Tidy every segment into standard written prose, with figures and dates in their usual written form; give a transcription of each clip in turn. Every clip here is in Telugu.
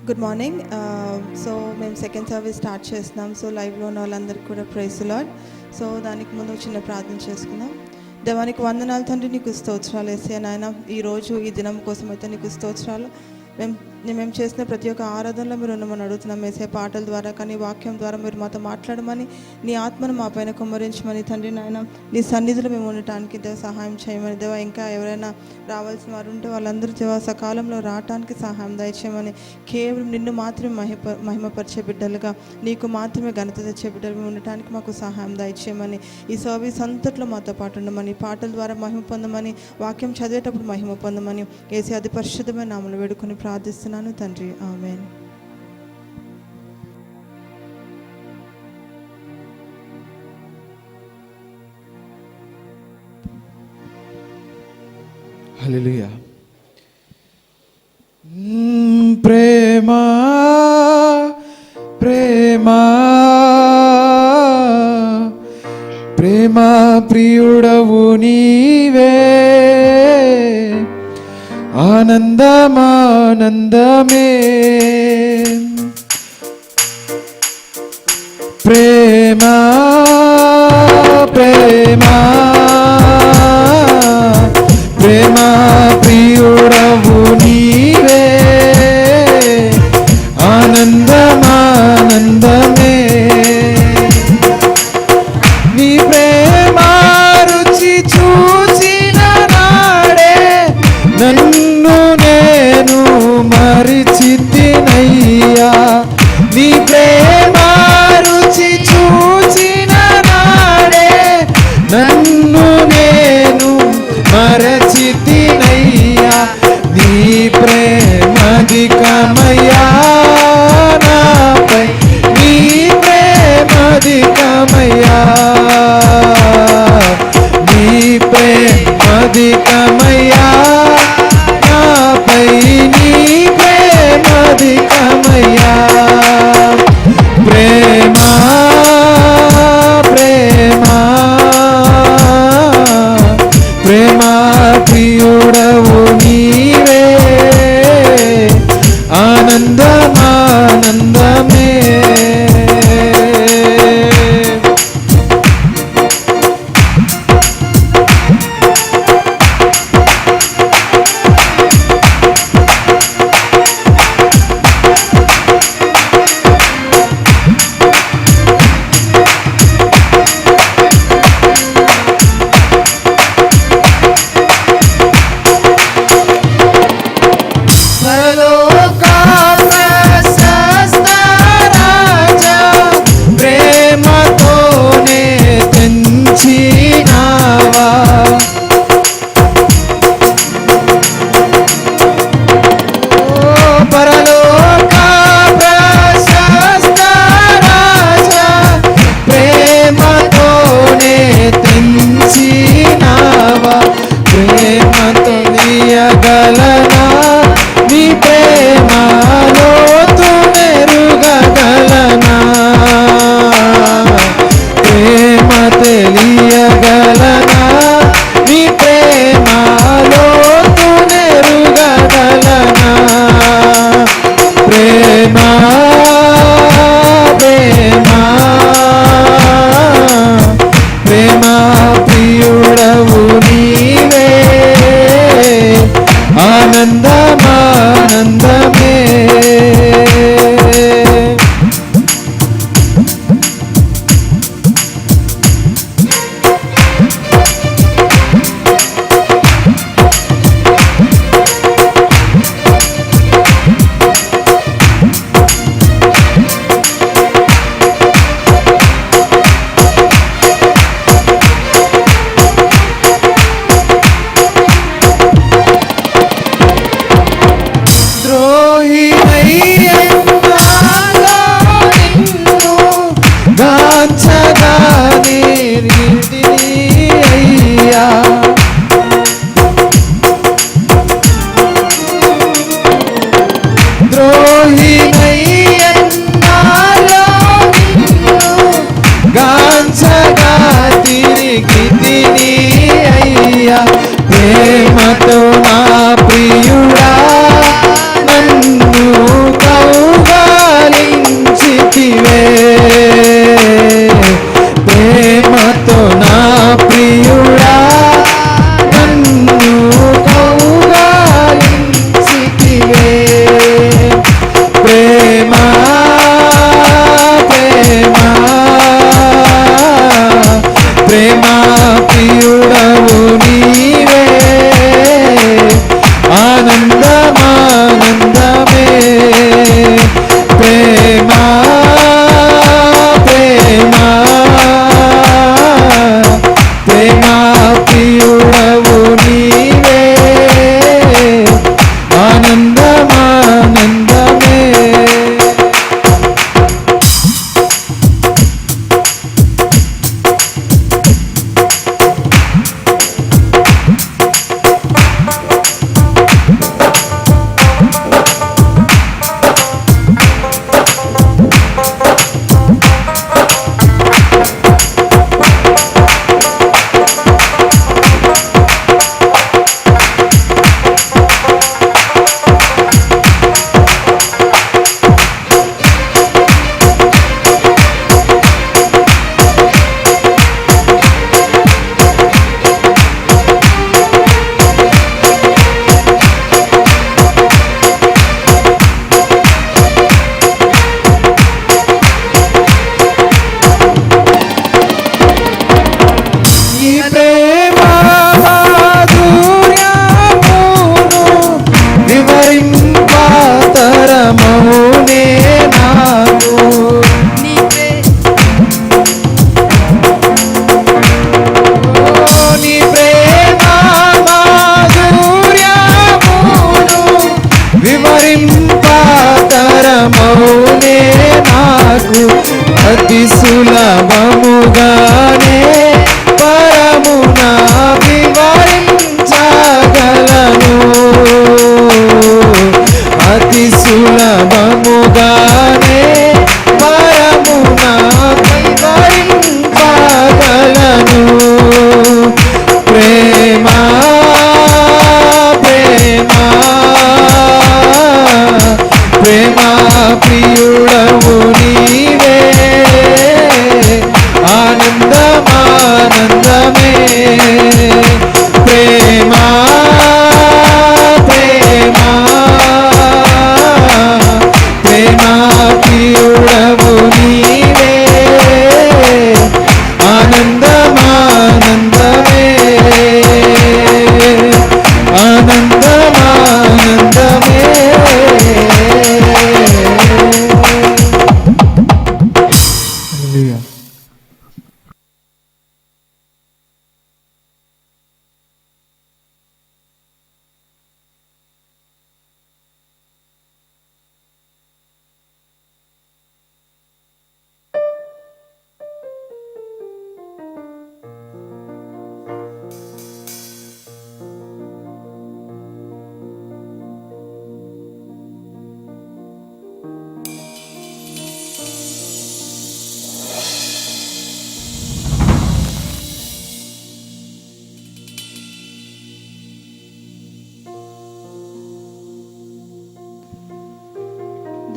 Good morning. సో మేము సెకండ్ సర్వీస్ స్టార్ట్ చేస్తున్నాం. సో లైవ్లో ఉన్న వాళ్ళందరికీ కూడా ప్రైజ్ ది లార్డ్. సో దానికి ముందు చిన్న ప్రార్థన చేసుకుందాం. దేవానికి వందనాలు తండ్రి, నీకు స్తోత్రాలు యేసయ్యా నాయన. ఈరోజు ఈ దినం కోసం అయితే నీకు స్తోత్రాలు. మేము చేసిన ప్రతి ఒక్క ఆరాధనలో మీరు ఉండమని అడుగుతున్నాం యేసయ్యా. పాటల ద్వారా కానీ వాక్యం ద్వారా మీరు మాతో మాట్లాడమని, నీ ఆత్మను మా పైన కుమ్మరించమని తండ్రి నాయన. నీ సన్నిధిలో మేము ఉండటానికి దేవ సహాయం చేయమని దేవ. ఇంకా ఎవరైనా రావాల్సిన వారు ఉంటే వాళ్ళందరూ దేవ సకాలంలో రావటానికి సహాయం దయచేయమని. కేవలం నిన్ను మాత్రమే మహిమపరిచే బిడ్డలుగా, నీకు మాత్రమే ఘనత తెచ్చే బిడ్డలు ఉండటానికి మాకు సహాయం దయచేయమని. ఈ సర్వీస్ అంతట్లో మాతో పాటు ఉండమని, పాటల ద్వారా మహిమ పొందమని, వాక్యం చదివేటప్పుడు మహిమ పొందమని యేసయ్యా అతి పరిశుద్ధమైన నామములో వేడుకొని ప్రార్థిస్తున్నాను తండ్రి, ఆమేన్. హల్లెలూయా. ప్రేమ ప్రేమ ప్రేమ ప్రియుడవు నీవే, ఆనందమానందమే. ప్రేమ ప్రేమ ప్రేమ ప్రియుడవు నీవే, ఆనందమానందమే. నీ ప్రేమ రుచి చూసిన నాడే నన్ను నేను మరిచితినయ్యా. నీ ప్రేమ రుచి చూచిన నాడే నన్ను నేను మరచితినయ్యా. నీ ప్రేమధికమయ్యా నాపై, నీ ప్రేమధికమయ్యా, నీ ప్రేమధికమయ్యా నాపై, నీ ప్రేమధికమయ్యా. ప్రేమ ప్రేమ ప్రేమ ప్రియుడవు నీవే, ఆనందమానందమే. ప్రేమతో నా ప్రియుడా నన్ను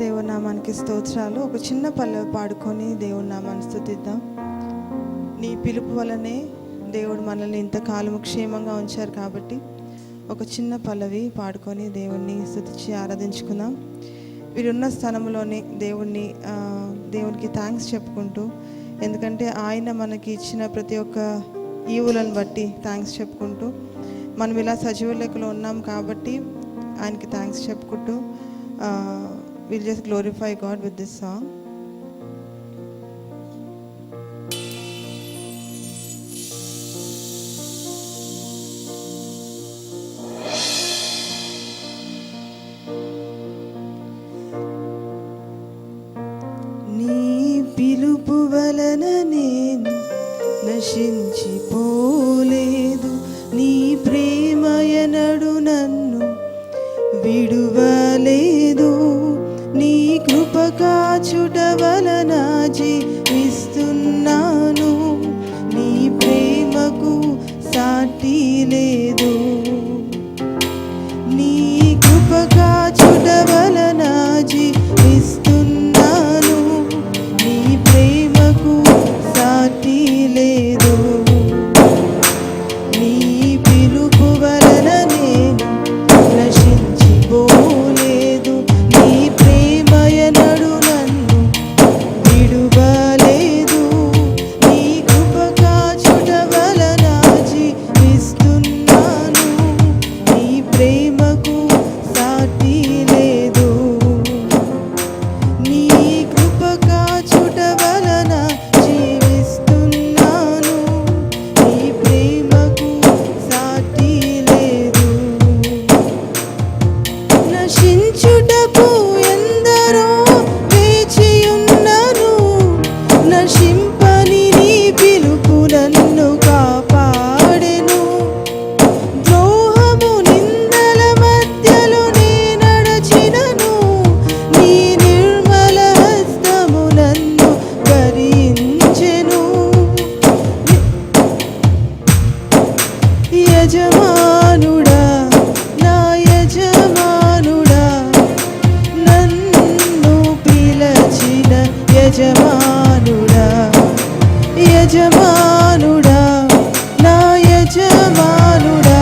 దేవుని నామానికి స్తోత్రాలు. ఒక చిన్న పల్లవి పాడుకొని దేవుని నామాన్ని స్తుతిద్దాం. నీ పిలుపు వలనే దేవుడు మనల్ని ఇంతకాలము క్షేమంగా ఉంచారు కాబట్టి ఒక చిన్న పల్లవి పాడుకొని దేవుణ్ణి స్తుతించి ఆరాధించుకుందాం. వీరున్న స్థలంలోనే దేవునికి థ్యాంక్స్ చెప్పుకుంటూ, ఎందుకంటే ఆయన మనకి ఇచ్చిన ప్రతి ఒక్క ఈవులను బట్టి థ్యాంక్స్ చెప్పుకుంటూ, మనం ఇలా సజీవ లెక్కలో ఉన్నాం కాబట్టి ఆయనకి థ్యాంక్స్ చెప్పుకుంటూ we'll just glorify God with this song. నీ పిలుపు వలన నేను నశించిపోలేదు, నీ ప్రేమ ఎన్నడు నన్ను విడువలేదు, నీ కృప కాచుట వలన జీవిస్తున్నాను, నీ ప్రేమకు సాటి లేదు, నీ కృప కాచుట వలన జీవిస్తున్నాను, నీ ప్రేమకు సాటి లేదు, నీ పిలుపు వలన నేను నశించిపోలేదు, నీ ప్రేమ ఎన్నడు నన్ను విడువలేదు, నీ కృప కాచుట వలన జీవిస్తున్నాను, నీ ప్రేమకు సాటి లేదు, నీ కృప కాచుట వలన జీవిస్తున్నాను, నీ ప్రేమకు సాటి లేదు. నశించుటకు ఎందరో వేచియున్నను, నశింపని నీ పిలుపు నన్ను కాపాడెను, ద్రోహము నిందల మధ్యలో నే నడచినను, నీ నిర్మల హస్తము నన్ను భరించెను, యజమానుడా నా యజమానుడా, నన్ను పిలచిన యజమానుడా, యజమానుడా నా యజమానుడా,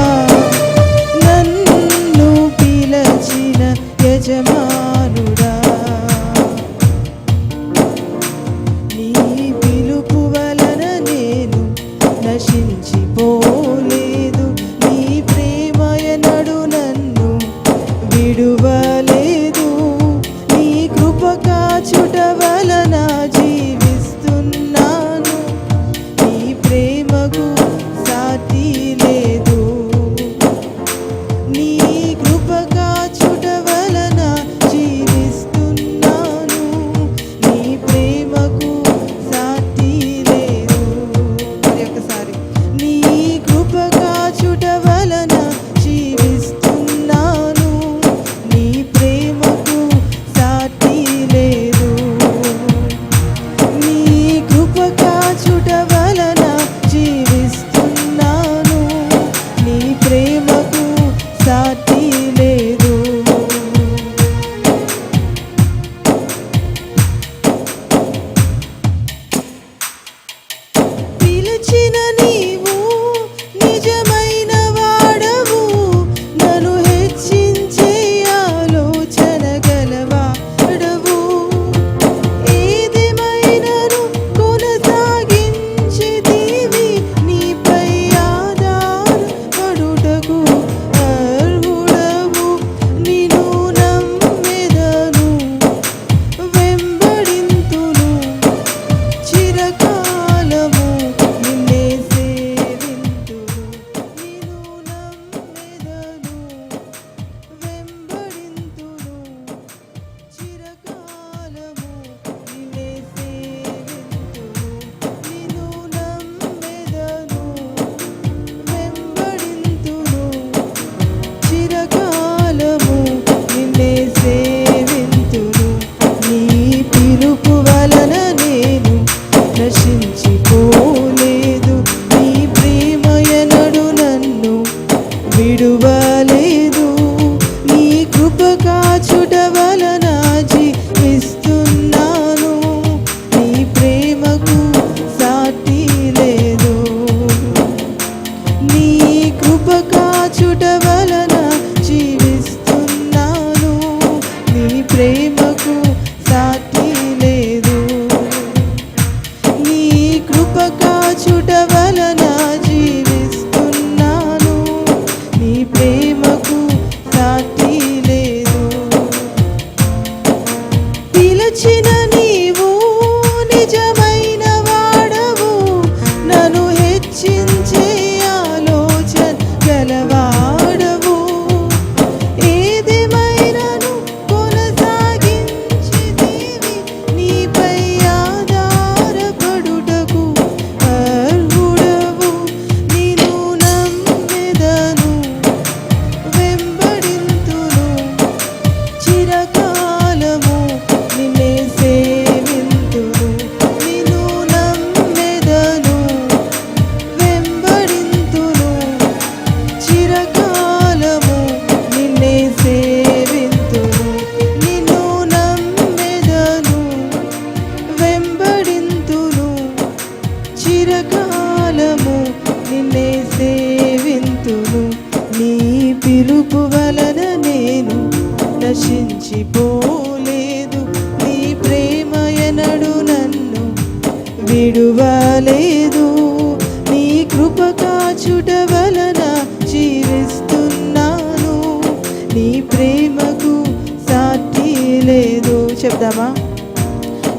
నన్ను పిలచిన యజమానుడా, నీ పిలుపు వలన నేను నశించిపోలేదు, నీ నీ కృప కాచుట వలన జీవిస్తున్నాను, నీ ప్రేమకు సాటి లేదు. నీ కృప కాచుట వలన జీవిస్తున్నాను, నీ ప్రేమకు సాటి లేదు. పిలచిన నీవు నిజమైన వాడవు, నన్ను హెచ్చించే ఆలోచన గలవాడవు. ఏదేమైనను కొనసాగించితివి, నీపై ఆధారపడుటకు అర్హుడవు. నిన్ను నమ్మెదను, వెంబడింతును, చిరకాలము నిన్నే సేవింతును. నిన్ను నమ్మెదను, వెంబడింతును, చిరకాలము నిన్నే సేవింతును. నిన్ను నమ్మెదను, వెంబడింతును, చిరకాలము నిన్నే సేవింతును. నీ పిలుపు వలన నేను నశించిపోలేదు, నీ ప్రేమ ఎన్నడు నన్ను విడువలేదు. నీ కృప కాచుట వలన జీవిస్తున్నాను, నీ ప్రేమకు సాటి లేదు. చెప్దామా?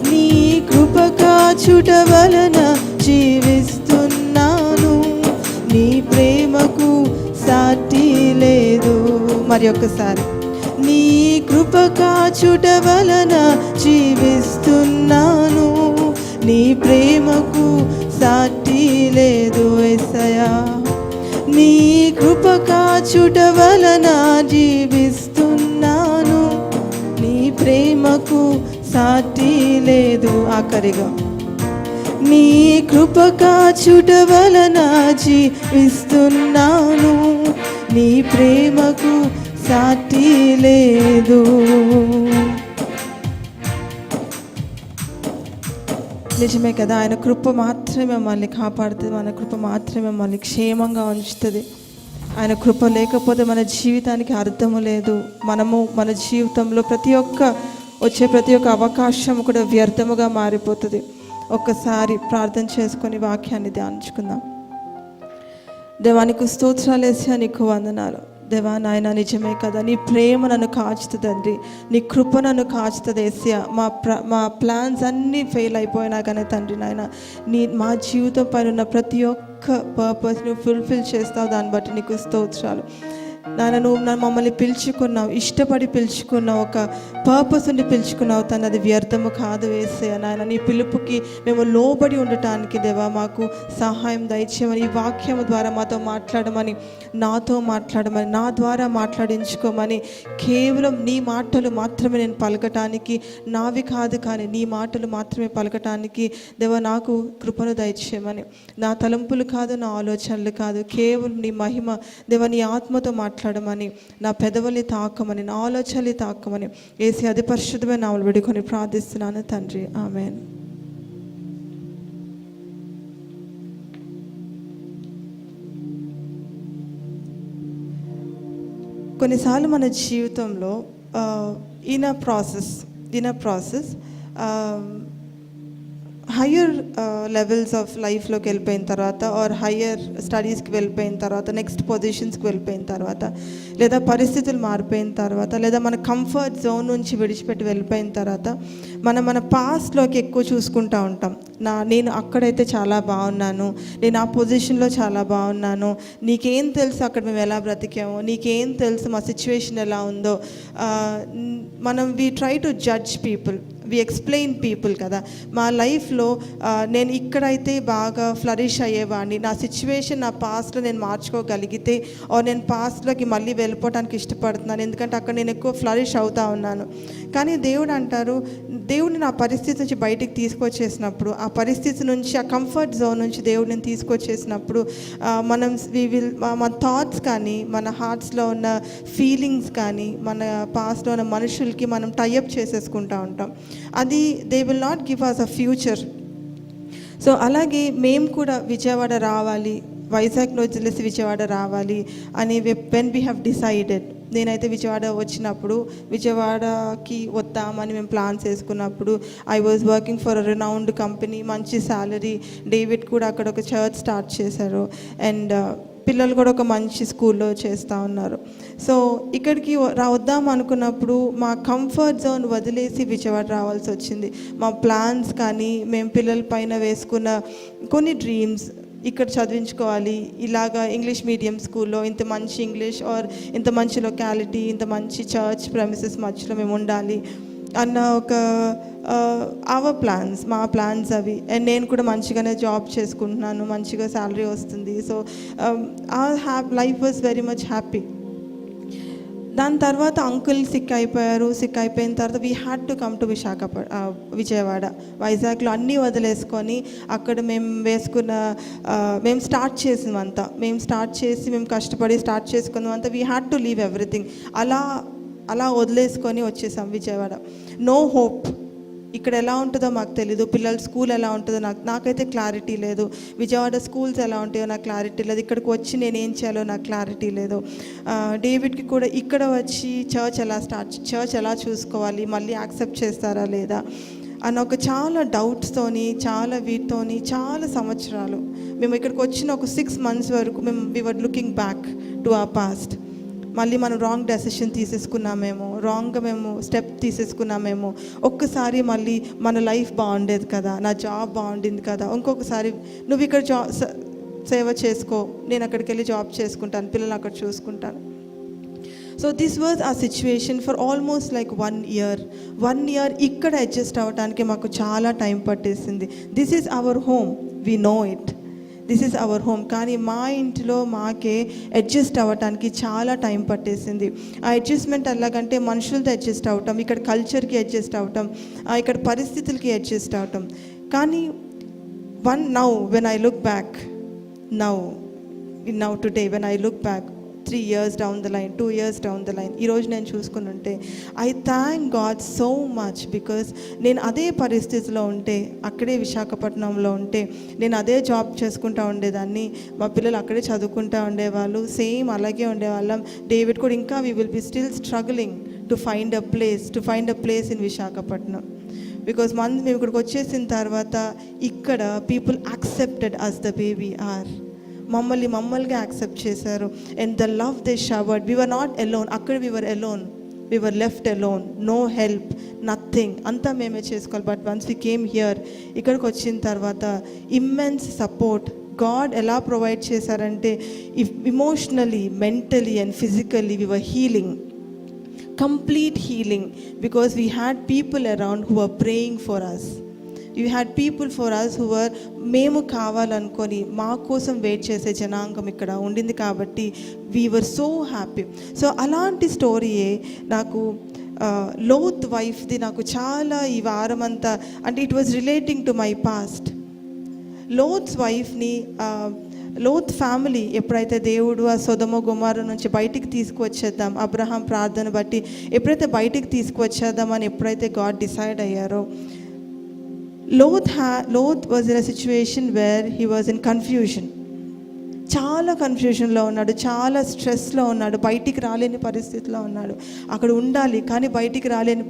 నీ కృప కాచుట వలన జీవిస్తున్నాను, నీ ప్రేమకు సాటి లేదు. మరి ఒక్కసారి, నీ కృప కాచుట వలన జీవిస్తున్నాను, నీ ప్రేమకు సాటి లేదు. యేసయ్యా, నీ కృప కాచుట వలన జీవిస్తున్నాను, నీ ప్రేమకు సాటి లేదు. ఆఖరిగా, నీ కృప కాచుట వలన జీవిస్తున్నాను, నీ ప్రేమకు సాటి లేదు. నిజమే కదా, ఆయన కృప మాత్రమే మమ్మల్ని కాపాడుతుంది, మన కృప మాత్రమే మమ్మల్ని క్షేమంగా ఉంచుతుంది. ఆయన కృప లేకపోతే మన జీవితానికి అర్థము లేదు. మనము మన జీవితంలో వచ్చే ప్రతి ఒక్క అవకాశం కూడా వ్యర్థముగా మారిపోతుంది. ఒక్కసారి ప్రార్థన చేసుకొని వాక్యాన్ని ధ్యానించుకుందాం. దేవానికి స్తోత్రాలు యేసయ్యా, నీకు వందనాలు. దేవా నాయన, నిజమే కదా, నీ ప్రేమ నన్ను కాచుతుంది తండ్రి, నీ కృప నన్ను కాచుతుంది యేసయ్యా. మా ప్లాన్స్ అన్నీ ఫెయిల్ అయిపోయినా కానీ తండ్రి నాయన, మా జీవితం పైన ఉన్న ప్రతి ఒక్క పర్పస్ని ఫుల్ఫిల్ చేస్తావు, దాన్ని బట్టి నీకు స్తోత్రాలు నాయన. నువ్వు మమ్మల్ని పిలుచుకున్నావు, ఇష్టపడి పిలుచుకున్నావు, ఒక పర్పస్ ఉండి పిలుచుకున్నావు తండ్రి, అది వ్యర్థము కాదు యేసయ్యా నాయన. నీ పిలుపుకి మేము లోబడి ఉండటానికి దేవా మాకు సహాయం దయచేయమని, ఈ వాక్యం ద్వారా మాతో మాట్లాడమని, నాతో మాట్లాడమని, నా ద్వారా మాట్లాడించుకోమని, కేవలం నీ మాటలు మాత్రమే నేను పలకటానికి, నావి కాదు కానీ నీ మాటలు మాత్రమే పలకటానికి దేవా నాకు కృపను దయచేయమని. నా తలంపులు కాదు, నా ఆలోచనలు కాదు, కేవలం నీ మహిమ దేవా నీ ఆత్మతో మాట్లాడమని, నా పెదవుల్ని తాకమని, నా ఆలోచనలు తాకమని యేసు అతి పరిశుద్ధమైన నామములో వేడుకొని ప్రార్థిస్తున్నాను తండ్రి, ఆమేన్. కొన్నిసార్లు మన జీవితంలో in a process higher levels of లైఫ్లోకి వెళ్ళిపోయిన తర్వాత, ఆర్ హయ్యర్ స్టడీస్కి వెళ్ళిపోయిన తర్వాత, నెక్స్ట్ పొజిషన్స్కి వెళ్ళిపోయిన తర్వాత, లేదా పరిస్థితులు మారిపోయిన తర్వాత, లేదా మన కంఫర్ట్ జోన్ నుంచి విడిచిపెట్టి వెళ్ళిపోయిన తర్వాత మన పాస్ట్లోకి ఎక్కువ చూసుకుంటూ ఉంటాం. నేను అక్కడైతే చాలా బాగున్నాను, నేను ఆ పొజిషన్లో చాలా బాగున్నాను, నీకేం తెలుసు అక్కడ మేము ఎలా బ్రతికామో, నీకేం తెలుసు మా సిచ్యువేషన్ ఎలా ఉందో. We try to judge people, we explain people కదా. మా లైఫ్లో నేను ఇక్కడైతే బాగా ఫ్లరిష్ అయ్యేవాడిని, నా సిచ్యువేషన్ నా పాస్ట్లో నేను మార్చుకోగలిగితే, నేను పాస్ట్లోకి మళ్ళీ వెళ్ళిపోవడానికి ఇష్టపడుతున్నాను, ఎందుకంటే అక్కడ నేను ఎక్కువ ఫ్లరిష్ అవుతా ఉన్నాను. కానీ దేవుడు అంటారు, దేవుడిని నా పరిస్థితి నుంచి బయటికి తీసుకొచ్చేసినప్పుడు, ఆ పరిస్థితి నుంచి, ఆ కంఫర్ట్ జోన్ నుంచి దేవుడిని తీసుకొచ్చేసినప్పుడు మన థాట్స్ కానీ, మన హార్ట్స్లో ఉన్న ఫీలింగ్స్ కానీ, మన పాస్ట్లో ఉన్న మనుషులకి మనం టైఅప్ చేసేసుకుంటూ ఉంటాం. అది they will not give us a future. So అలాగే మేము కూడా విజయవాడ రావాలి, వైజాగ్లో వదిలేసి విజయవాడ రావాలి అని వెన్ వీ హ్యావ్ డిసైడెడ్. నేనైతే విజయవాడ వచ్చినప్పుడు విజయవాడకి వద్దామని మేము ప్లాన్స్ వేసుకున్నప్పుడు I was working for a renowned company, మంచి శాలరీ. డేవిడ్ కూడా అక్కడ ఒక చర్చ్ స్టార్ట్ చేశారు అండ్ పిల్లలు కూడా ఒక మంచి స్కూల్లో చేస్తూ ఉన్నారు. సో ఇక్కడికి వద్దాం అనుకున్నప్పుడు మా కంఫర్ట్ జోన్ వదిలేసి విజయవాడ రావాల్సి వచ్చింది. మా ప్లాన్స్ కానీ మేము పిల్లల పైన వేసుకున్న కొన్ని డ్రీమ్స్, ఇక్కడ చదివించుకోవాలి, ఇలాగా ఇంగ్లీష్ మీడియం స్కూల్లో ఇంత మంచి ఇంగ్లీష్ ఆర్ ఇంత మంచి లొకాలిటీ, ఇంత మంచి చర్చ్ ప్రెమిసెస్ మధ్యలో మేము ఉండాలి అన్న ఒక మా ప్లాన్స్ అవి. అండ్ నేను కూడా మంచిగానే జాబ్ చేసుకుంటున్నాను, మంచిగా శాలరీ వస్తుంది. So life was very much happy. దాని తర్వాత అంకుల్ సిక్ అయిపోయిన తర్వాత we had to come to Vijayawada. వైజాగ్లో అన్నీ వదిలేసుకొని అక్కడ మేము స్టార్ట్ చేసినవంతా, మేము కష్టపడి స్టార్ట్ చేసుకున్నవంతా we had to leave everything. అలా వదిలేసుకొని వచ్చేసాం విజయవాడ. No hope. ఇక్కడ ఎలా ఉంటుందో మాకు తెలీదు, పిల్లల స్కూల్ ఎలా ఉంటుందో నాకైతే క్లారిటీ లేదు, విజయవాడ స్కూల్స్ ఎలా ఉంటాయో నాకు క్లారిటీ లేదు, ఇక్కడికి వచ్చి నేను ఏం చేయాలో నాకు క్లారిటీ లేదు. డేవిడ్కి కూడా ఇక్కడ వచ్చి చర్చ్ ఎలా చూసుకోవాలి, మళ్ళీ యాక్సెప్ట్ చేస్తారా లేదా అన్న ఒక చాలా డౌట్స్తోని, చాలా సంవత్సరాలు మేము ఇక్కడికి వచ్చిన ఒక 6 months వరకు we were looking back to our past. మళ్ళీ మనం రాంగ్ డెసిషన్ తీసేసుకున్నామేమో, రాంగ్గా మేము స్టెప్ తీసేసుకున్నామేమో, ఒక్కసారి మళ్ళీ మన లైఫ్ బాగుండేది కదా, నా జాబ్ బాగుండింది కదా, ఇంకొకసారి నువ్వు ఇక్కడ సేవ చేసుకో, నేను అక్కడికి వెళ్ళి జాబ్ చేసుకుంటాను, పిల్లలు అక్కడ చూసుకుంటాను. సో దిస్ వాజ్ ఆ situation for almost like 1 year. 1 year ఇక్కడ అడ్జస్ట్ అవ్వడానికి మాకు చాలా టైం పట్టేసింది. This is our home, we know it, this is our home. కానీ మా ఇంట్లో మాకే అడ్జస్ట్ అవ్వటానికి చాలా టైం పట్టేసింది. ఆ అడ్జస్ట్మెంట్ ఎలాగంటే మనుషులతో అడ్జస్ట్ అవ్వటం, ఇక్కడ కల్చర్కి అడ్జస్ట్ అవ్వటం, ఇక్కడ పరిస్థితులకి అడ్జస్ట్ అవ్వటం. కానీ now when I look back, now today when I look back 3 years down the line, 2 years down the line, ఈరోజు నేను చూసుకుని ఉంటే I thank God so much. Because నేను అదే పరిస్థితిలో ఉంటే, అక్కడే విశాఖపట్నంలో ఉంటే నేను అదే జాబ్ చేసుకుంటూ ఉండేదాన్ని, మా పిల్లలు అక్కడే చదువుకుంటూ ఉండేవాళ్ళు, సేమ్ అలాగే ఉండేవాళ్ళం. డేవిడ్ కూడా ఇంకా we will be still struggling to find a place in Visakhapatnam. Because మేము ఇక్కడికి వచ్చేసిన తర్వాత ఇక్కడ people accepted us the way we are. మమ్మల్గా యాక్సెప్ట్ చేశారు. And the love they showered. We were not alone. అక్కడ we were left alone, no help, nothing, అంతా మేమే చేసుకోవాలి. But once we came here, ఇక్కడికి వచ్చిన తర్వాత ఇమ్మెన్స్ సపోర్ట్ గాడ్ ఎలా ప్రొవైడ్ చేశారంటే, emotionally, mentally and physically we were healing, complete healing, because we had people around who were praying for us. You had people for us who were మేము కావాలనుకొని మా కోసం వెయిట్ చేసే జనాంగం ఇక్కడ ఉండింది కాబట్టి we were so happy. So అలాంటి స్టోరీయే నాకు లోత్ వైఫ్ది నాకు చాలా ఈ వారం అంతా, అంటే it was relating to my past. Lot's వైఫ్ని, లోత్ ఫ్యామిలీ ఎప్పుడైతే దేవుడు ఆ సొదొమ గొమొర్రా నుంచి బయటికి తీసుకువచ్చేద్దాం, అబ్రహాం ప్రార్థన బట్టి ఎప్పుడైతే బయటికి తీసుకువచ్చేద్దామని ఎప్పుడైతే గాడ్ డిసైడ్ అయ్యారో, Lot was in a situation where he was in confusion. చాలా కన్ఫ్యూషన్లో ఉన్నాడు, చాలా స్ట్రెస్లో ఉన్నాడు, బయటికి రాలేని పరిస్థితిలో ఉన్నాడు. అక్కడ ఉండాలి కానీ బయటికి రాలేని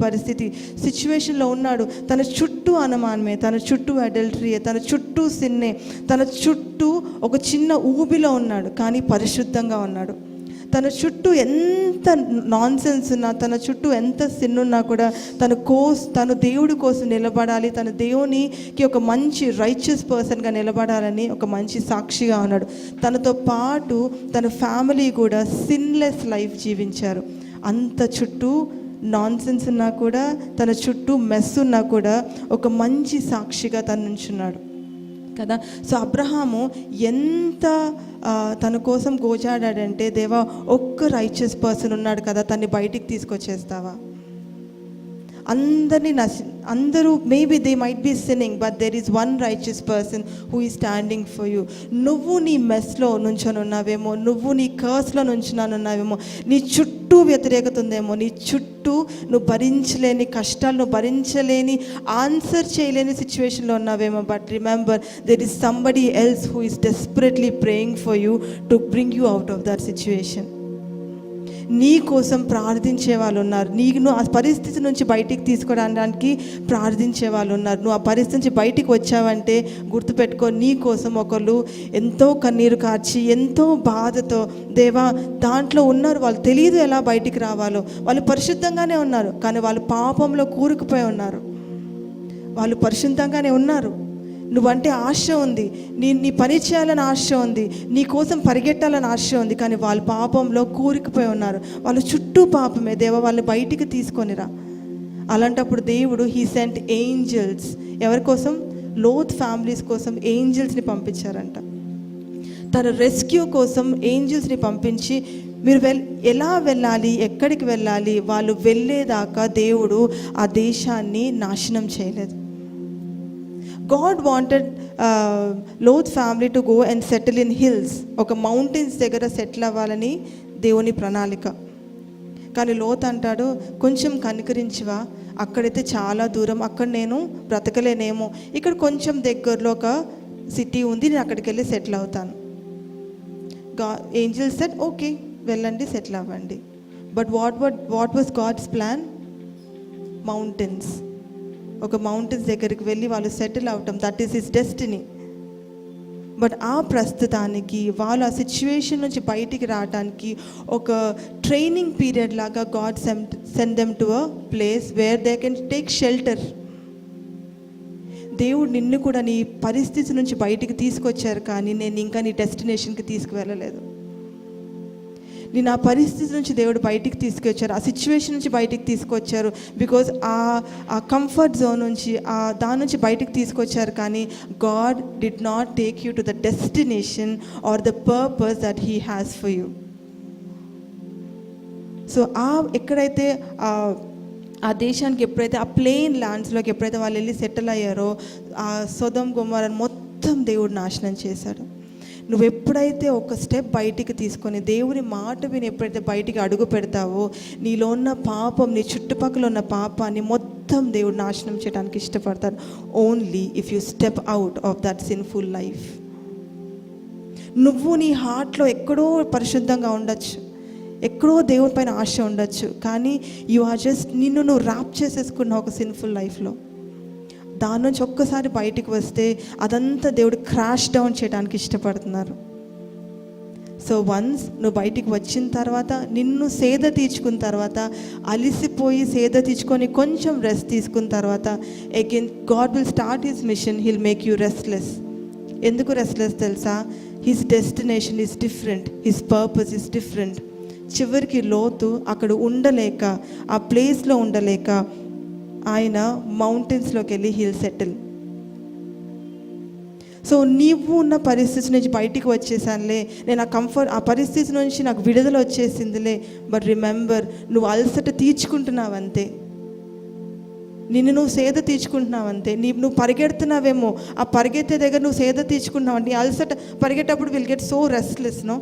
సిచ్యువేషన్లో ఉన్నాడు. తన చుట్టూ అనుమానమే, తన చుట్టూ అడల్టరీయే, తన చుట్టూ సిన్నే, తన చుట్టూ ఒక చిన్న ఊబిలో ఉన్నాడు కానీ పరిశుద్ధంగా ఉన్నాడు. తన చుట్టూ ఎంత నాన్సెన్స్ ఉన్నా, తన చుట్టూ ఎంత సిన్ ఉన్నా కూడా తను దేవుడి కోసం నిలబడాలి, తన దేవునికి ఒక మంచి రైచియస్ పర్సన్గా నిలబడాలని ఒక మంచి సాక్షిగా ఉన్నాడు. తనతో పాటు తన ఫ్యామిలీ కూడా సిన్లెస్ లైఫ్ జీవించారు. అంత చుట్టూ నాన్సెన్స్ ఉన్నా కూడా, తన చుట్టూ మెస్ ఉన్నా కూడా ఒక మంచి సాక్షిగా తను నుంచున్నాడు కదా. సో అబ్రహాము ఎంత తన కోసం గోజాడాడంటే, దేవా ఒక్క రైచియస్ పర్సన్ ఉన్నాడు కదా, తన్ని బయటికి తీసుకొచ్చేస్తావా, అందరూ maybe they might be sinning, but there is one righteous person who is standing for you. నువ్వు నీ మెస్లో నుంచొని ఉన్నావేమో, నువ్వు నీ కర్స్లో నుంచున్నావేమో, నీ చుట్టూ వ్యతిరేకత ఉందేమో, నీ చుట్టూ నువ్వు భరించలేని కష్టాలు, నువ్వు భరించలేని, ఆన్సర్ చేయలేని సిచ్యువేషన్లో ఉన్నావేమో. But remember, there is somebody else who is desperately praying for you to bring you out of that situation. నీ కోసం ప్రార్థించే వాళ్ళు ఉన్నారు. నువ్వు ఆ పరిస్థితి నుంచి బయటికి తీసుకురావడానికి ప్రార్థించే వాళ్ళు ఉన్నారు. నువ్వు ఆ పరిస్థితి నుంచి బయటికి వచ్చావంటే గుర్తుపెట్టుకో, నీ కోసం ఒకళ్ళు ఎంతో కన్నీరు కార్చి, ఎంతో బాధతో, దేవా దాంట్లో ఉన్నారు. వాళ్ళు తెలియదు ఎలా బయటికి రావాలో. వాళ్ళు పరిశుద్ధంగానే ఉన్నారు, కానీ వాళ్ళు పాపంలో కూరుకుపోయి ఉన్నారు. వాళ్ళు పరిశుద్ధంగానే ఉన్నారు, నువ్వంటే ఆశ ఉంది, నీ పని చేయాలని ఆశ ఉంది, నీ కోసం పరిగెట్టాలని ఆశ ఉంది, కానీ వాళ్ళు పాపంలో కూరుకుపోయి ఉన్నారు. వాళ్ళ చుట్టూ పాపమే. దేవా వాళ్ళని బయటికి తీసుకొనిరా. అలాంటప్పుడు దేవుడు హీ సెంట్ ఏంజల్స్. ఎవరి కోసం? లోత్ ఫ్యామిలీస్ కోసం ఏంజల్స్ని పంపించారంట. తన రెస్క్యూ కోసం ఏంజల్స్ని పంపించి, మీరు ఎలా వెళ్ళాలి, ఎక్కడికి వెళ్ళాలి, వాళ్ళు వెళ్ళేదాకా దేవుడు ఆ దేశాన్ని నాశనం చేయలేదు. God wanted Lot family to go and settle in hills. ఒక మౌంటైన్స్ దగ్గర సెటిల్ అవ్వాలని దేవుని ప్రణాళిక. కానీ లోత్ అంటాడు, కొంచెం కనికరించివా, అక్కడైతే చాలా దూరం, అక్కడ నేను బ్రతకలేనేమో, ఇక్కడ కొంచెం దగ్గరలో ఒక సిటీ ఉంది, నేను అక్కడికి వెళ్ళి సెటిల్ అవుతాను. ఏంజల్ సెడ్ ఓకే, వెళ్ళండి, సెటిల్ అవ్వండి. But what was God's plan? Mountains. ఒక మౌంటైన్స్ దగ్గరికి వెళ్ళి వాళ్ళు సెటిల్ అవటం, that is his destiny. But ఆ ప్రస్తుతానికి వాళ్ళు ఆ సిచ్యువేషన్ నుంచి బయటికి రావడానికి ఒక ట్రైనింగ్ పీరియడ్ లాగా God send them to a place where they can take shelter. దేవుడు నిన్ను కూడా నీ పరిస్థితి నుంచి బయటికి తీసుకొచ్చారు, కానీ నేను ఇంకా నీ డెస్టినేషన్కి తీసుకువెళ్ళలేదు. నేను ఆ పరిస్థితి నుంచి దేవుడు బయటికి తీసుకొచ్చారు, ఆ సిచ్యువేషన్ నుంచి బయటికి తీసుకొచ్చారు. బికాజ్ ఆ కంఫర్ట్ జోన్ నుంచి, దాని నుంచి బయటికి తీసుకొచ్చారు, కానీ God did not take you to the destination or the purpose that he has for you. So ఎక్కడైతే ఆ దేశానికి ఎప్పుడైతే ఆ ప్లెయిన్ ల్యాండ్స్లోకి ఎప్పుడైతే వాళ్ళు వెళ్ళి సెటిల్ అయ్యారో, ఆ సొదొమ గొమొర్రాను మొత్తం దేవుడు నాశనం చేశాడు. నువ్వు ఎప్పుడైతే ఒక స్టెప్ బయటికి తీసుకొని దేవుని మాట విని ఎప్పుడైతే బయటికి అడుగు పెడతావో, నీలో ఉన్న పాపం, నీ చుట్టుపక్కల ఉన్న పాపాన్ని మొత్తం దేవుడు నాశనం చేయడానికి ఇష్టపడతాడు. Only if you step out of that sinful life. నువ్వు నీ హార్ట్లో ఎక్కడో పరిశుద్ధంగా ఉండొచ్చు, ఎక్కడో దేవుని పైన ఆశ ఉండొచ్చు, కానీ యు ఆర్ జస్ట్ నిన్ను నువ్వు ర్యాప్ చేసేసుకున్న ఒక సిన్ఫుల్ లైఫ్లో. దాని నుంచి ఒక్కసారి బయటికి వస్తే అదంతా దేవుడు క్రాష్ డౌన్ చేయడానికి ఇష్టపడుతున్నారు. సో వన్స్ నువ్వు బయటికి వచ్చిన తర్వాత, నిన్ను సేద తీర్చుకున్న తర్వాత, అలిసిపోయి సేద తీర్చుకొని కొంచెం రెస్ట్ తీసుకున్న తర్వాత, again God will start his mission. He'll make you restless. ఎందుకు రెస్ట్లెస్ తెలుసా? His destination is different, his purpose is different. చివరికి లోతు అక్కడ ఉండలేక, ఆ ప్లేస్లో ఉండలేక, ఆయన మౌంటైన్స్లోకి వెళ్ళి హీల్ సెటిల్. సో నీవు ఉన్న పరిస్థితి నుంచి బయటికి వచ్చేసానులే, నేను ఆ పరిస్థితి నుంచి నాకు విడుదల వచ్చేసిందిలే. బట్ రిమెంబర్, నువ్వు అలసట తీర్చుకుంటున్నావంతే, నిన్ను నువ్వు సేద తీర్చుకుంటున్నావంతే. నువ్వు పరిగెడుతున్నావేమో, ఆ పరిగెత్తే దగ్గర నువ్వు సేద తీర్చుకుంటున్నావు. నీ అలసట పరిగెట్టేటప్పుడు will get so restless. No,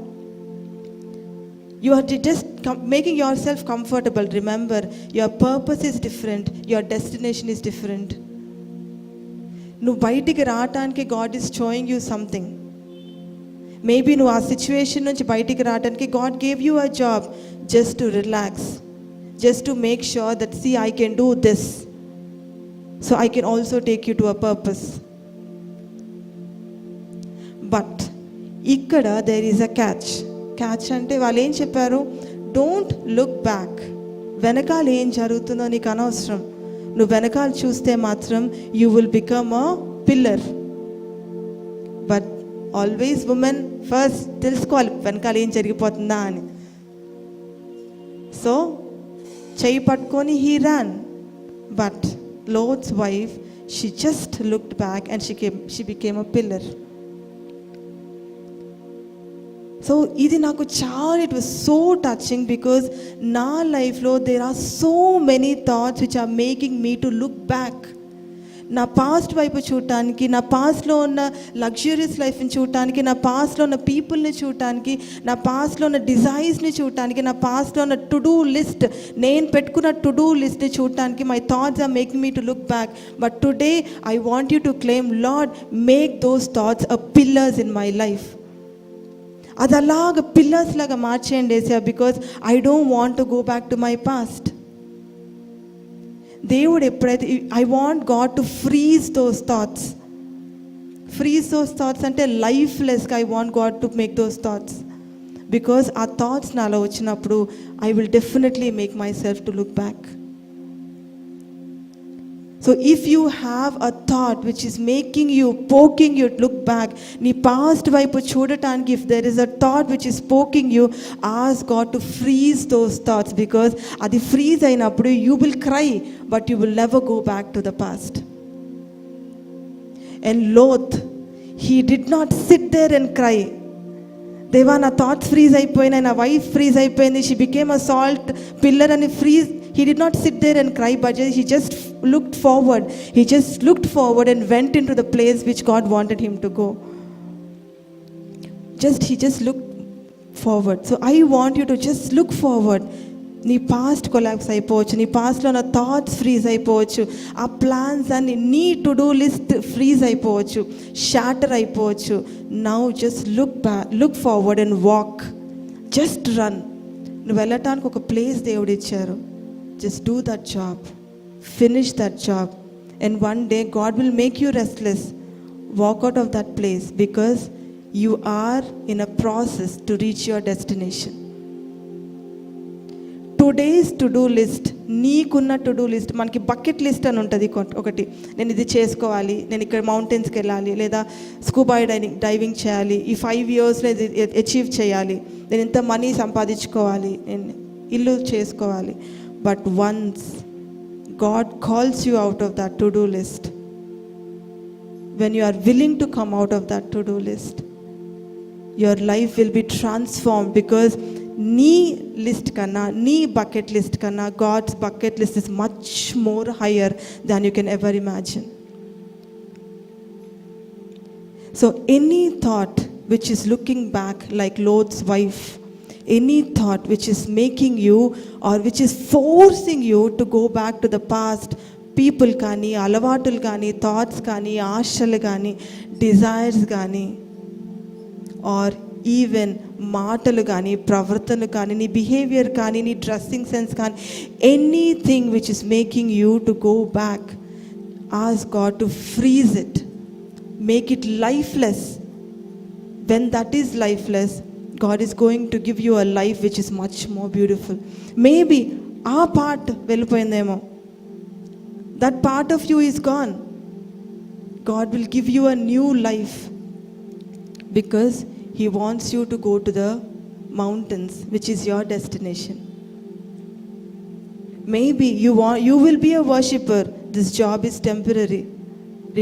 you are just making yourself comfortable. Remember, your purpose is different, your destination is different. నువ్వు బయటికి రావటానికి God is showing you something. Maybe నువ్వు ఆ సిచ్యువేషన్ నుంచి బయటికి రావడానికి God gave you a job just to relax, just to make sure that see I can do this, so I can also take you to a purpose. But ఇక్కడ there is a catch. Catch అంటే వాళ్ళు ఏం చెప్పారు? Don't look back. వెనకాల ఏం జరుగుతుందో నీకు అనవసరం. నువ్వు వెనకాల చూస్తే మాత్రం you will become a pillar. But always women first తెలుసుకోవాలి వెనకాల ఏం జరిగిపోతుందా అని. సో చెయ్యి పట్టుకొని he ran. But Lot's wife, she just looked back and she became a pillar. So ఇది నాకు చాలా, it was so touching, because నా లైఫ్లో there are so many thoughts which are making me to look back. నా పాస్ట్ వైపు చూడటానికి, నా పాస్ట్లో ఉన్న లగ్జరియస్ లైఫ్ని చూడటానికి, నా పాస్ట్లో ఉన్న పీపుల్ని చూడటానికి, నా పాస్ట్లో ఉన్న డిజైర్స్ని చూడటానికి, నా పాస్ట్లో ఉన్న టు డూ లిస్ట్, నేను పెట్టుకున్న టు డూ లిస్ట్ని చూడటానికి my thoughts are making me to look back. But today I want you to claim, Lord make those thoughts a pillars in my life. అది అలాగ పిల్లర్స్ లాగా మార్చేయండి ఏసయ్యా, because I don't want to go back to my past. దేవుడు ఎప్పుడైతే, I want God to freeze those thoughts. Freeze those thoughts అంటే లైఫ్లెస్గా I want God to make those thoughts. Because ఆ థాట్స్ నాలో వచ్చినప్పుడు I will definitely make my self to look back. So if you have a thought which is making you, poking you to look back, నీ పాస్ట్ వైపు చూడటానికి, if there is a thought which is poking you, ask God to freeze those thoughts, because అది freeze అయినప్పుడు you will cry but you will never go back to the past. And Lot, he did not sit there and cry. దేవా నా థాట్స్ ఫ్రీజ్ అయిపోయినాయి, నా వైఫ్ ఫ్రీజ్ అయిపోయింది, she became a salt pillar అని freeze. He did not sit there and cry, but he just looked forward. He just looked forward and went into the place which God wanted him to go. He just looked forward. So I want you to just look forward. నీ పాస్ట్ కొలాప్స్ అయిపోవచ్చు, నీ పాస్ట్లో ఉన్న థాట్స్ ఫ్రీజ్ అయిపోవచ్చు, ఆ ప్లాన్స్ అన్ని, need to do list freeze అయిపోవచ్చు, షాటర్ అయిపోవచ్చు. Now just look forward and walk, just run. నువ్వు వెళ్ళటానికి ఒక ప్లేస్ దేవుడు ఇచ్చారు. Just do that job, finish that job, and one day God will make you restless. Walk out of that place, because you are in a process to reach your destination. Today's to do list, నీకున్న టు డూ లిస్ట్, మనకి బకెట్ లిస్ట్ అని ఉంటుంది ఒకటి. నేను ఇది చేసుకోవాలి, నేను ఇక్కడ మౌంటైన్స్కి వెళ్ళాలి, లేదా స్కూబా డైవింగ్ చేయాలి, ఈ 5 yearsలో ఇది అచీవ్ చేయాలి, నేను ఇంత మనీ సంపాదించుకోవాలి, నేను ఇల్లు చేసుకోవాలి. But once God calls you out of that to-do list, when you are willing to come out of that to-do list, your life will be transformed, because nee list kanna, nee bucket list kanna, God's bucket list is much more higher than you can ever imagine. So any thought which is looking back like Lot's wife, any thought which is making you or which is forcing you to go back to the past, people కానీ, అలవాటులు కానీ, థాట్స్ కానీ, ఆశలు కానీ, డిజైర్స్ కానీ, ఆర్ ఈవెన్ మాటలు కానీ, ప్రవర్తనలు కానీ, నీ బిహేవియర్ కానీ, నీ డ్రెస్సింగ్ సెన్స్ కానీ, anything which is making you to go back, ask God to freeze it, make it lifeless. When that is lifeless, God is going to give you a life which is much more beautiful. Maybe our part vellipoyindemo, that part of you is gone. God will give you a new life, because He wants you to go to the mountains, which is your destination. Maybe you will be a worshipper. This job is temporary.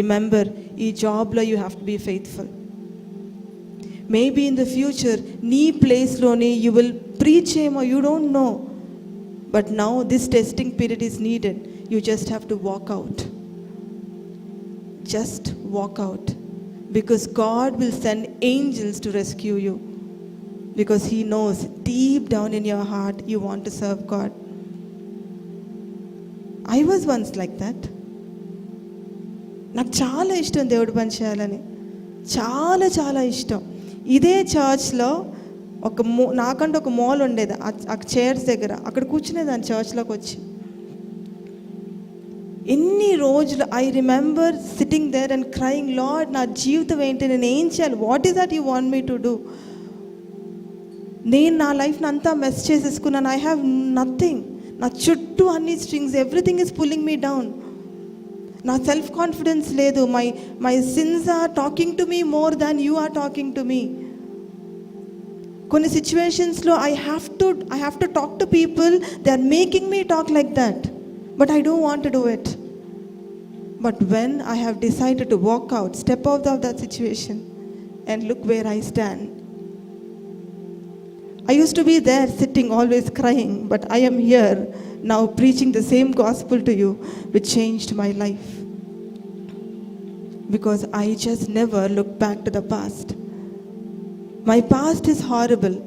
Remember, ee job lo you have to be faithful. Maybe in the future, nee place loni you will preach him, or you don't know. But now this testing period is needed. You just have to walk out. Just walk out. Because God will send angels to rescue you. Because He knows deep down in your heart you want to serve God. I was once like that. నాకు చాలా ఇష్టం దేవుడి పని చేయాలని, చాలా చాలా ఇష్టం. ఇదే చర్చ్లో నాకంటే ఒక మాల్ ఉండేది, ఆ చైర్స్ దగ్గర, అక్కడ కూర్చునేదాన్ని చర్చ్లోకి వచ్చి. ఎన్ని రోజులు I remember sitting there and crying, Lord నా జీవితం ఏంటి, నేను ఏం చేయాలి, what is that you want me to do. నేను నా లైఫ్ని అంతా మెస్ చేసేసుకున్నాను. I have nothing. నా చుట్టూ అన్ని strings, everything is pulling me down. నా సెల్ఫ్ కాన్ఫిడెన్స్ లేదు. My sins are talking to me more than you are talking to me. కొన్ని సిచ్యువేషన్స్లో I have to talk to people, they are making me talk like that, but I don't want to do it. But when I have decided to walk out, step out of that situation and look where I stand. I used to be there sitting always crying, but I am here now preaching the same gospel to you, which changed my life. because I just never look back to the past. My past is horrible,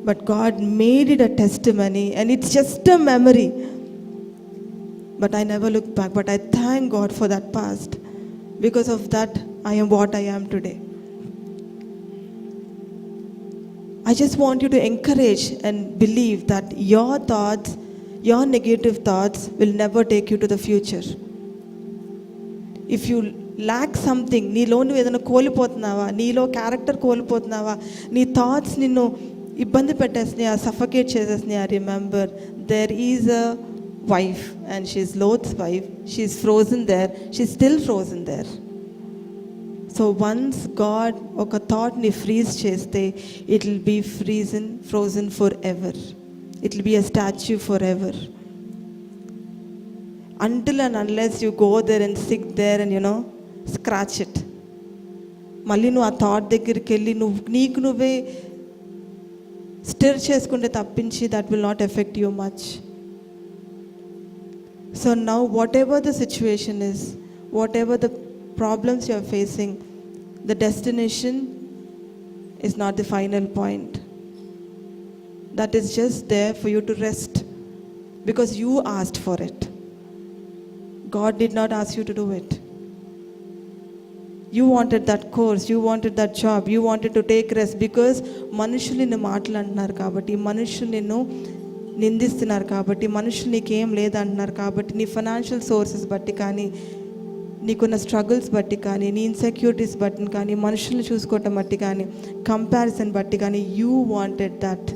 but God made it a testimony and it's just a memory. But I never look back, but I thank God for that past. Because of that, I am what I am today. I just want you to encourage and believe that your thoughts, your negative thoughts will never take you to the future. If you lack something, నీలో నువ్వు ఏదైనా కోల్పోతున్నావా, నీలో క్యారెక్టర్ కోల్పోతున్నావా, నీ థాట్స్ నిన్ను ఇబ్బంది పెట్టేస్తున్నాయి, సఫకేట్ చేసేస్తున్నాయి, remember there is a wife and she's Lot's wife. She's frozen there. She's still frozen there. So once God oka thought ni freeze cheste, it will be frozen forever. It will be a statue forever. Until and unless you go there and sit there and scratch it. మళ్ళీ నువ్వు ఆ థాట్ దగ్గరికి వెళ్ళి నీకు నువ్వే స్టిర్ చేసుకుంటే తప్పించి that will not affect you much. So now whatever the situation is, whatever the problems you are facing, the destination is not the final point. That is just there for you to rest because you asked for it. God did not ask you to do it. You wanted that course, you wanted that job, you wanted to take rest because మనుషులు నిన్ను మాట్లాడుతున్నారు కాబట్టి, మనుషులు నిన్ను నిందిస్తున్నారు కాబట్టి, మనుషులు నీకేం లేదంటున్నారు కాబట్టి, నీ ఫైనాన్షియల్ సోర్సెస్ బట్టి కానీ, నీకున్న స్ట్రగుల్స్ బట్టి కానీ, నీ ఇన్సెక్యూరిటీస్ బట్టి కానీ, మనుషులను చూసుకోవటం బట్టి కానీ, కంపారిజన్ బట్టి కానీ, you wanted that.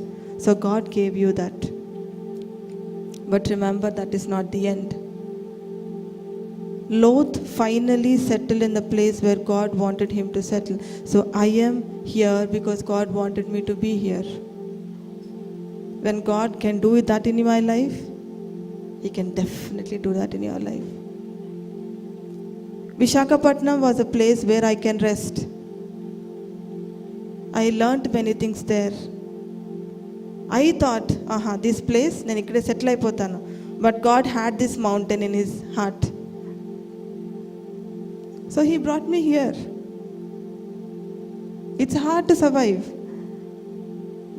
So God gave you that. But remember that is not the end. Lot finally settled in the place where God wanted him to settle. So I am here because God wanted me to be here. When God can do that in my life, He can definitely do that in your life. Visakhapatnam was a place where I can rest. I learned many things there. I thought, this place, నేను ఇక్కడే సెటిల్ అయిపోతాను. But God had this mountain in His heart. So He brought me here. It's hard to survive.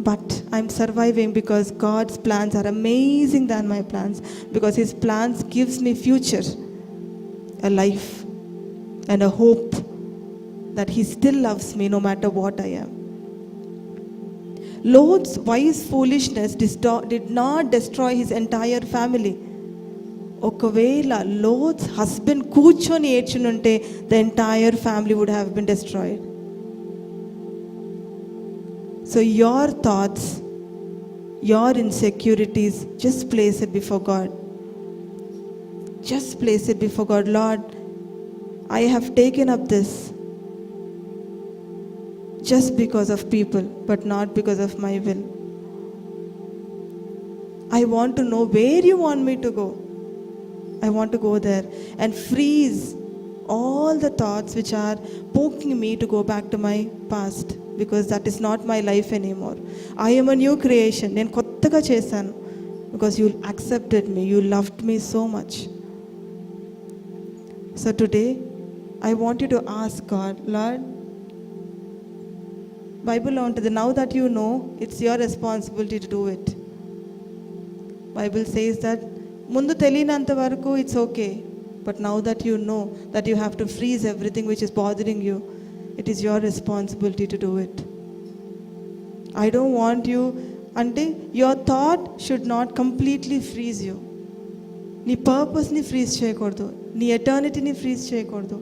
But I'm surviving because God's plans are amazing than my plans. Because His plans gives me future, a life and a hope that He still loves me no matter what I am. Lot's wise foolishness did not destroy his entire family. ఒకవేళ లోత్స్ హస్బెండ్ కూర్చొని ఏడ్చునుంటే the entire family would have been destroyed. So your thoughts, your insecurities, just place it before God. Just place it before God. Lord, I have taken up this just because of people, but not because of my will. I want to know where you want me to go. I want to go there and freeze all the thoughts which are poking me to go back to my past, because that is not my life anymore. I am a new creation. నేను కొత్తగా చేశాను because you accepted me, you loved me so much. So today I want you to ask God, Lord, Bible lo untadi, now that you know, it's your responsibility to do it. Bible says that ముందు తెలియనంత వరకు it's okay, but now that you know that you have to freeze everything which is bothering you, it is your responsibility to do it. I don't want you, అంటే your thought should not completely freeze you. నీ పర్పస్ని ఫ్రీజ్ చేయకూడదు, నీ ఎటర్నిటీని ఫ్రీజ్ చేయకూడదు,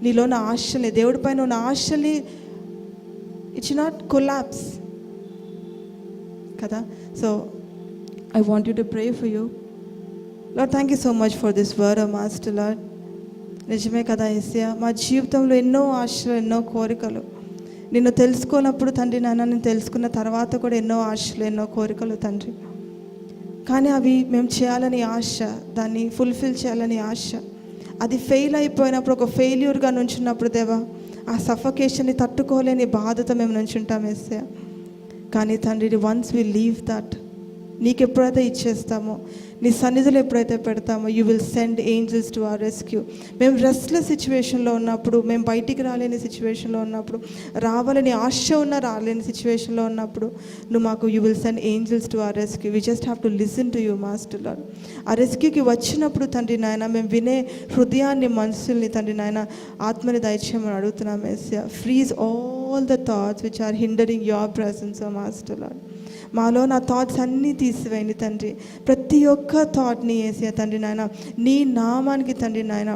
నీలో ఉన్న ఆశల్ని, దేవుడి పైన ఉన్న ఆశల్ని it should not collapse కదా. So I want you to pray for you. Lord, thank you so much for this word, Master Lord. నిజమే కదా యేసయ్యా, మా జీవితంలో ఎన్నో ఆశలు, ఎన్నో కోరికలు, నిన్ను తెలుసుకోనప్పుడు తండ్రి నాన్న, నేను తెలుసుకున్న తర్వాత కూడా ఎన్నో ఆశలు, ఎన్నో కోరికలు తండ్రి. కానీ అవి మేము చేయాలని ఆశ, దాన్ని ఫుల్ఫిల్ చేయాలని ఆశ, అది ఫెయిల్ అయిపోయినప్పుడు, ఒక ఫెయిల్యూర్గా నుంచున్నప్పుడు దేవా, ఆ సఫకేషన్ని తట్టుకోలేని బాధతో మేము నుంచుంటాం యేసయ్యా. కానీ తండ్రి, వన్స్ వి లీవ్ దట్, నీకు ఎప్పుడైతే ఇచ్చేస్తామో, నీ సన్నిధిలో ఎప్పుడైతే పెడతామో, you will send angels to our rescue. మేము రెస్ట్లెస్ సిచ్యువేషన్లో ఉన్నప్పుడు, మేము బయటికి రాలేని సిచ్యువేషన్లో ఉన్నప్పుడు, రావాలని ఆశ ఉన్న రాలేని సిచ్యువేషన్లో ఉన్నప్పుడు, నువ్వు మాకు you will send angels to our rescue. We just have to listen to you master lord. ఆ రెస్క్యూకి వచ్చినప్పుడు తండ్రి నాయన, మేము వినే హృదయాన్ని, మనసుల్ని తండ్రి నాయన, ఆత్మని దయచేయమని అడుగుతున్నాం యేసయ్యా. Freeze all the thoughts which are hindering your presence O master Lord. మాలో నా థాట్స్ అన్నీ తీసివేయండి తండ్రి. ప్రతి ఒక్క థాట్ని యేసయ్యా తండ్రి నాయన, నీ నామానికి తండ్రి నాయన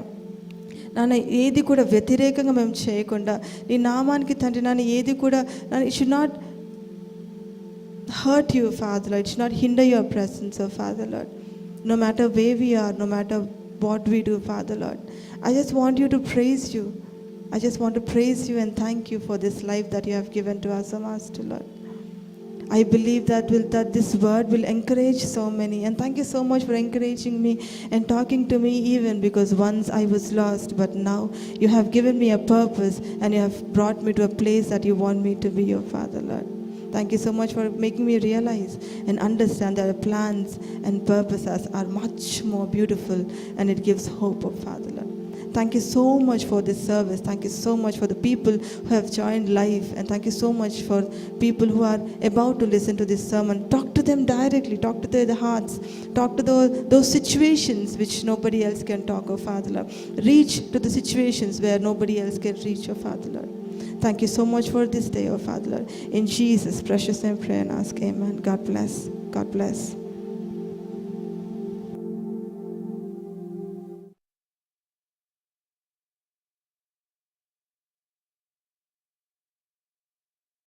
ఏది కూడా వ్యతిరేకంగా మేము చేయకుండా, నీ నామానికి తండ్రి నాయన ఏది కూడా it should not hurt you, Father Lord. It should not hinder your presence, oh Father Lord. No matter where we are, no matter what we do, Father Lord, I just want you to praise you. I just want to praise you and thank you for this life that you have given to us, oh Master Lord. I believe that this word will encourage so many, and thank you so much for encouraging me and talking to me, even because once I was lost, but now you have given me a purpose and you have brought me to a place that you want me to be, your Father Lord. Thank you so much for making me realize and understand that the plans and purposes are much more beautiful, and it gives hope, of Father Lord. Thank you so much for this service. Thank you so much for the people who have joined live, and thank you so much for people who are about to listen to this sermon. Talk to them directly. Talk to their hearts. Talk to those situations which nobody else can talk of, Father Lord. Reach to the situations where nobody else can reach, of Father Lord. Thank you so much for this day, oh Father Lord. In Jesus' precious name, pray and ask. Amen. God bless. God bless.